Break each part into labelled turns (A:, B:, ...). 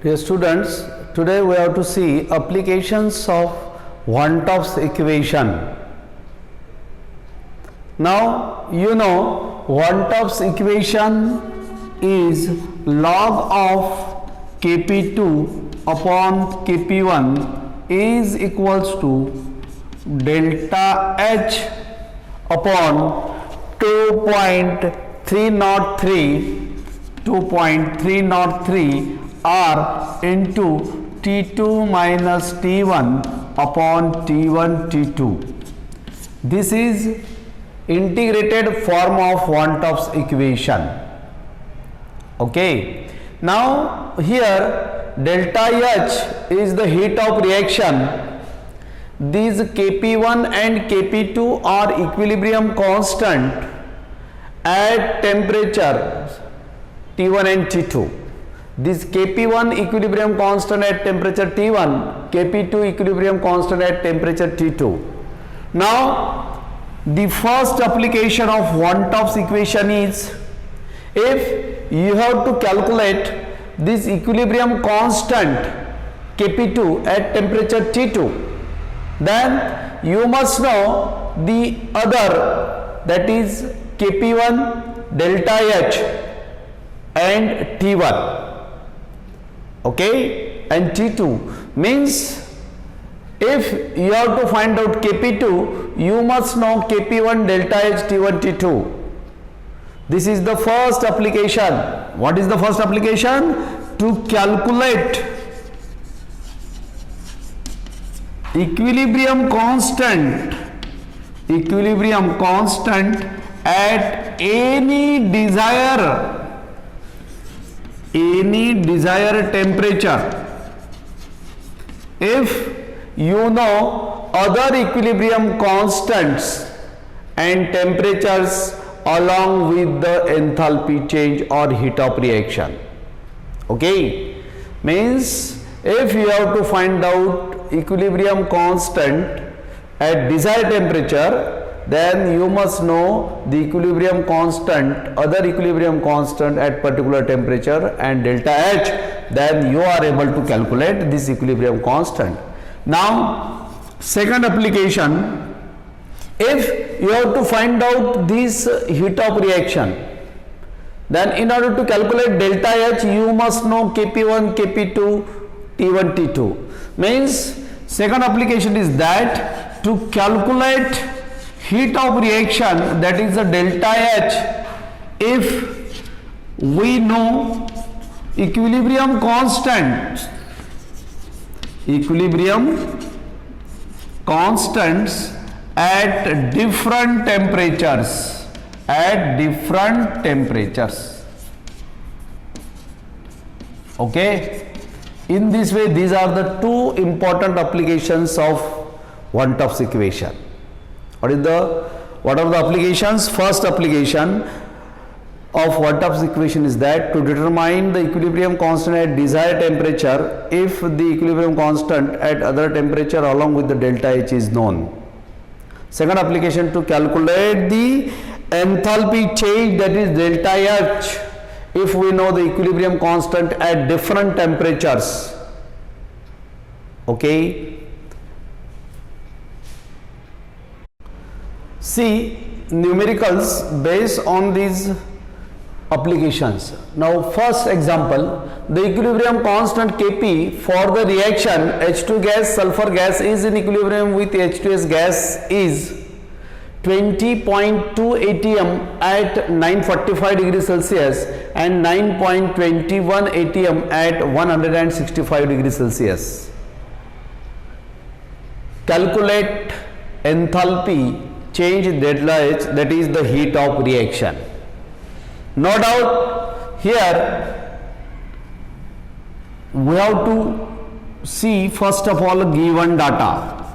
A: Dear students, today we have to see applications of Van 't Hoff's equation. Now you know Van 't Hoff's equation is log of Kp2 upon Kp1 is equals to delta H upon 2.303 R into T2 minus T1 upon T1 T2. This is integrated form of Van 't Hoff's equation. Okay. Now here delta H is the heat of reaction. These Kp1 and Kp2 are equilibrium constant at temperature T1 and T2. This Kp1 equilibrium constant at temperature T1, Kp2 equilibrium constant at temperature T2. Now the first application of Van 't Hoff's equation is, if you have to calculate this equilibrium constant Kp2 at temperature T2, then you must know the other, that is Kp1 delta H and T1. Okay, and T2 means if you have to find out Kp2, you must know Kp1 delta H T1 T2. This is the first application. What is the first application? To calculate equilibrium constant at any desired temperature. If you know other equilibrium constants and temperatures along with the enthalpy change or heat of reaction. Okay, means if you have to find out equilibrium constant at desired temperature, then you must know the equilibrium constant, other equilibrium constant at particular temperature and delta H, then you are able to calculate this equilibrium constant. Now second application, if you have to find out this heat of reaction, then in order to calculate delta H, you must know Kp1, Kp2, T1, T2. Means second application is that to calculate heat of reaction, that is the delta H, if we know equilibrium constants at different temperatures. Okay, in this way these are the two important applications of Van 't Hoff's equation. What are the applications? First application of Van 't Hoff's equation is that to determine the equilibrium constant at desired temperature if the equilibrium constant at other temperature along with the delta H is known. Second application, to calculate the enthalpy change, that is delta H, if we know the equilibrium constant at different temperatures. Okay. See numericals based on these applications. Now first example, the equilibrium constant Kp for the reaction H2 gas sulfur gas is in equilibrium with H2S gas is 20.2 atm at 945 degrees Celsius and 9.21 atm at 165 degrees Celsius. Calculate enthalpy change delta H, that is the heat of reaction. No doubt here we have to see first of all given data.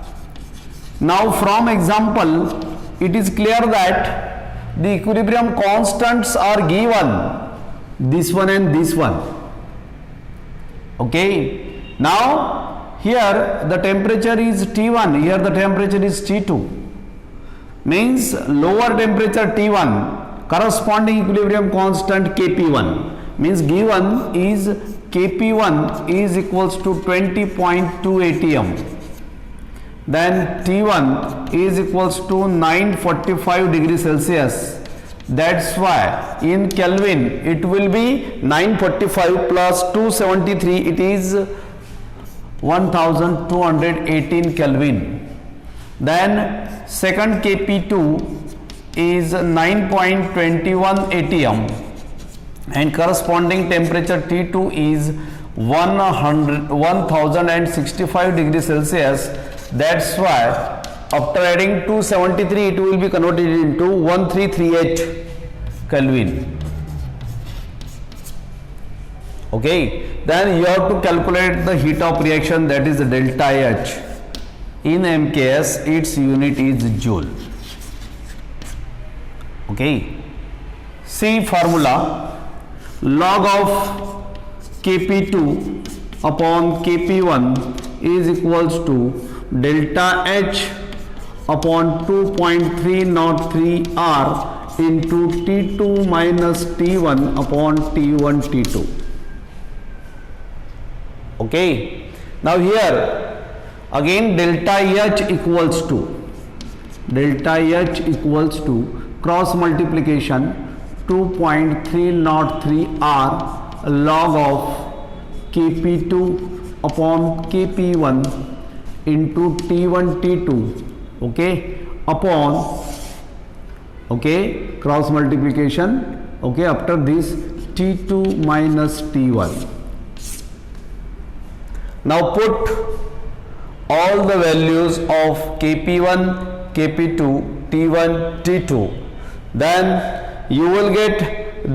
A: Now from example it is clear that the equilibrium constants are given, this one and this one. Okay, now here the temperature is T1, here the temperature is T2. Means lower temperature T1 corresponding equilibrium constant Kp1 means given is Kp1 is equals to 20.2 atm, then T1 is equals to 945 degree Celsius. That's why in Kelvin it will be 945 plus 273, it is 1218 Kelvin. Then second Kp2 is 9.21 atm and corresponding temperature T2 is 1065 degree Celsius. That's why after adding 273 it will be converted into 1338 Kelvin. Okay, then you have to calculate the heat of reaction, that is delta H. In MKS its unit is joule. Okay, see formula, log of Kp2 upon Kp1 is equals to delta H upon 2.303 R into T2 minus T1 upon T1 T2. Okay, now here again delta H equals to cross multiplication 2.303 R log of Kp2 upon Kp1 into T1 T2, okay, upon, okay, cross multiplication, okay, after this T2 minus T1. Now put all the values of Kp1, Kp2, T1, T2, then you will get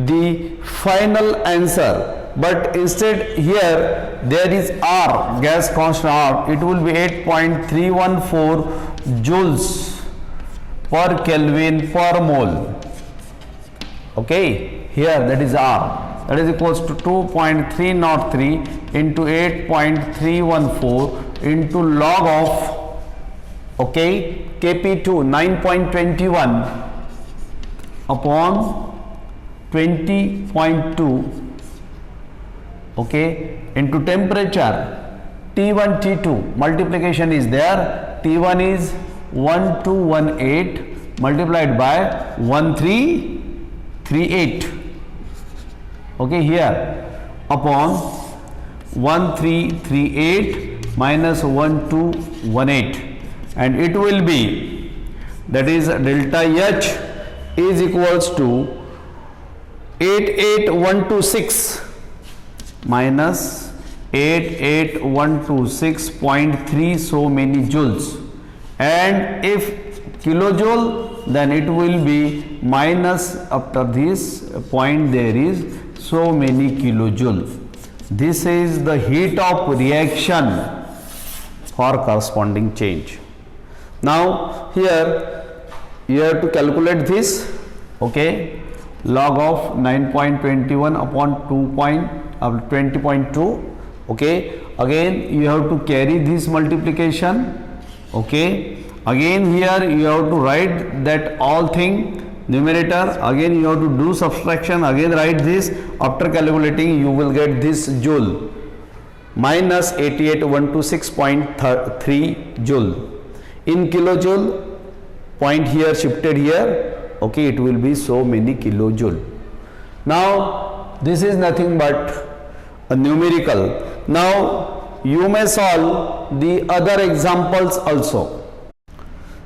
A: the final answer. But instead here there is R, gas constant R, it will be 8.314 joules per Kelvin per mole. Okay, here that is R, that is equals to 2.303 into 8.314 into log of, okay, Kp2 9.21 upon 20.2, okay, into temperature T1 T2, multiplication is there, T1 is 1218 multiplied by 1338, okay, here upon 1338 minus 1218, and it will be, that is delta H is equals to 88126 minus 88126.3 so many joules, and if kilojoule then it will be minus, after this point there is so many kilojoule. This is the heat of reaction for corresponding change. Now here you have to calculate this, okay, log of 9.21 upon 20.2, okay, again you have to carry this multiplication, okay, again here you have to write that all thing numerator, again you have to do subtraction, again write this, after calculating you will get this joule minus 88126.3 joule in kilojoule, point here shifted here, okay, it will be so many kilojoule. Now this is nothing but a numerical. Now you may solve the other examples also.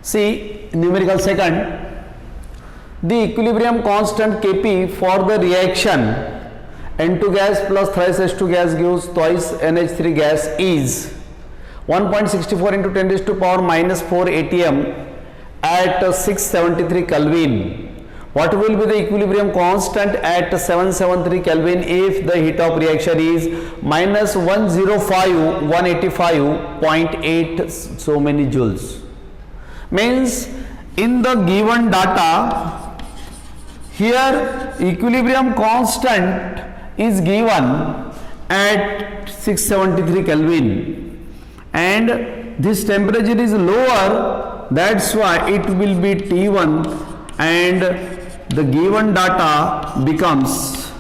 A: See numerical second, the equilibrium constant Kp for the reaction N2 gas plus thrice H2 gas gives twice NH3 gas is 1.64 into 10 raised to power minus 4 atm at 673 Kelvin. What will be the equilibrium constant at 773 Kelvin if the heat of reaction is minus 185.8 so many joules? Means in the given data here equilibrium constant is given at 673 Kelvin and this temperature is lower, that's why it will be T1 and the given data becomes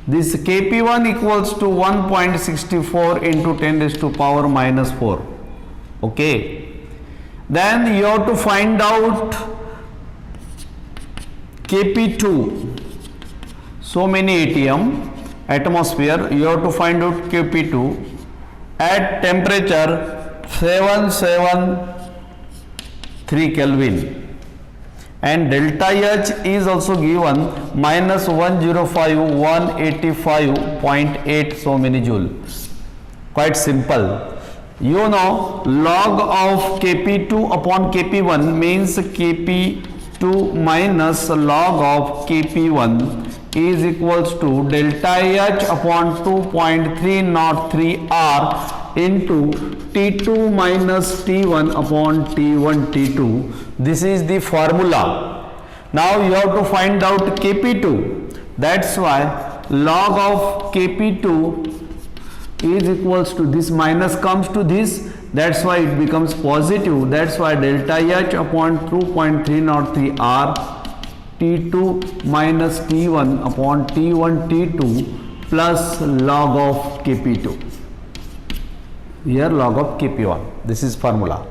A: this Kp1 equals to 1.64 into 10 raised to power minus 4. Okay, then you have to find out Kp2, so many atm atmosphere, you have to find out Kp2 at temperature 773 Kelvin, and delta H is also given minus 105 185.8 so many joule. Quite simple. You know, log of Kp2 upon Kp1 means Kp2 minus log of Kp1 is equals to delta H upon 2.303 R into T2 minus T1 upon T1 T2. This is the formula. Now you have to find out Kp2. That's why log of Kp2 is equals to this, minus comes to this, that's why it becomes positive. That's why delta H upon 2.303 R T2 minus T1 upon T1 T2 plus log of Kp2. Here log of Kp1. This is formula.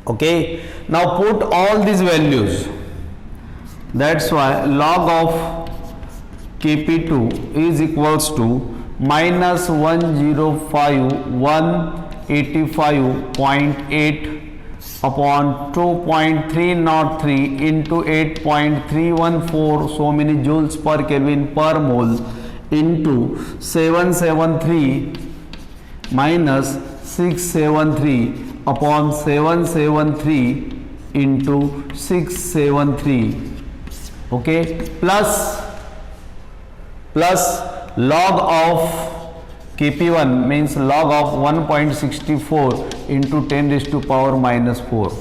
A: Okay. Now put all these values. That's why log of Kp2 is equals to minus 105 185.8 upon 2.303 into 8.314 so many joules per Kelvin per mole into 773 minus 673 upon 773 into 673, okay, plus log of Kp1 means log of 1.64 into 10 raised to power minus 4.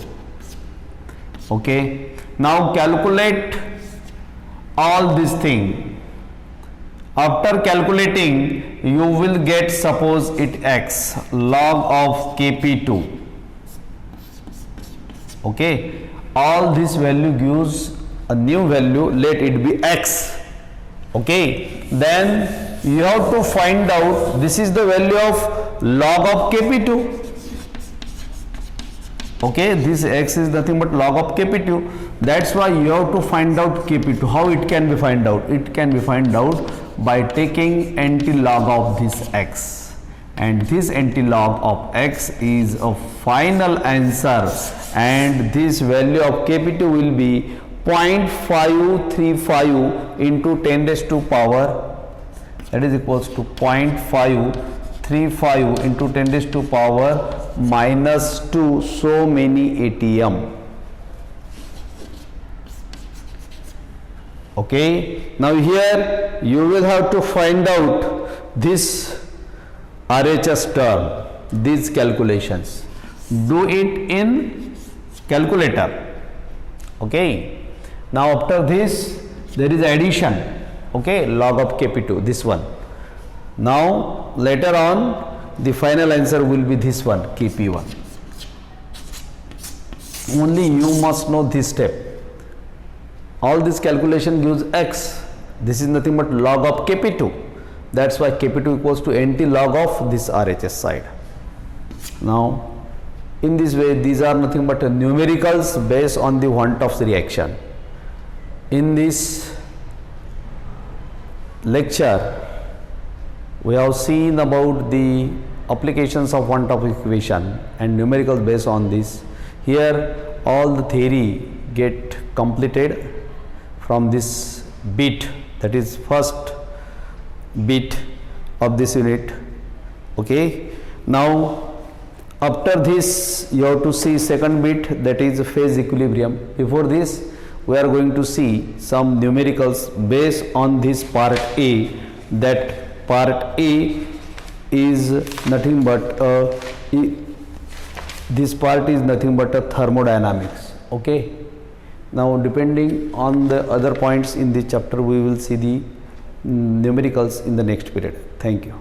A: Okay. Now calculate all this thing. After calculating, you will get, suppose it x, log of Kp2. Okay. All this value gives a new value, let it be x. Okay. Then you have to find out, this is the value of log of Kp2. Okay, this x is nothing but log of Kp2. That's why you have to find out Kp2. How it can be find out? It can be find out by taking anti-log of this x, and this anti-log of x is a final answer, and this value of Kp2 will be 0.535 into 10 raised to power, that is equals to 0.535 into 10 raised to power minus 2 so many atm. Okay. Now here you will have to find out this RHS term, these calculations. Do it in calculator. Okay. Now after this there is addition. Okay, log of Kp2, this one. Now later on the final answer will be this one, Kp1. Only you must know this step. All this calculation gives x. This is nothing but log of Kp2. That's why Kp2 equals to anti-log of this RHS side. Now in this way, these are nothing but numericals based on the Van-'t-Hoff reaction. In this lecture, we have seen about the applications of Van-'t-Hoff equation and numericals based on this. Here all the theory get completed from this bit, that is first bit of this unit. Okay. Now after this you have to see second bit, that is phase equilibrium. Before this we are going to see some numericals based on this part A, that part A is nothing but this part is nothing but a thermodynamics. Okay. Now depending on the other points in the chapter, we will see the numericals in the next period. Thank you.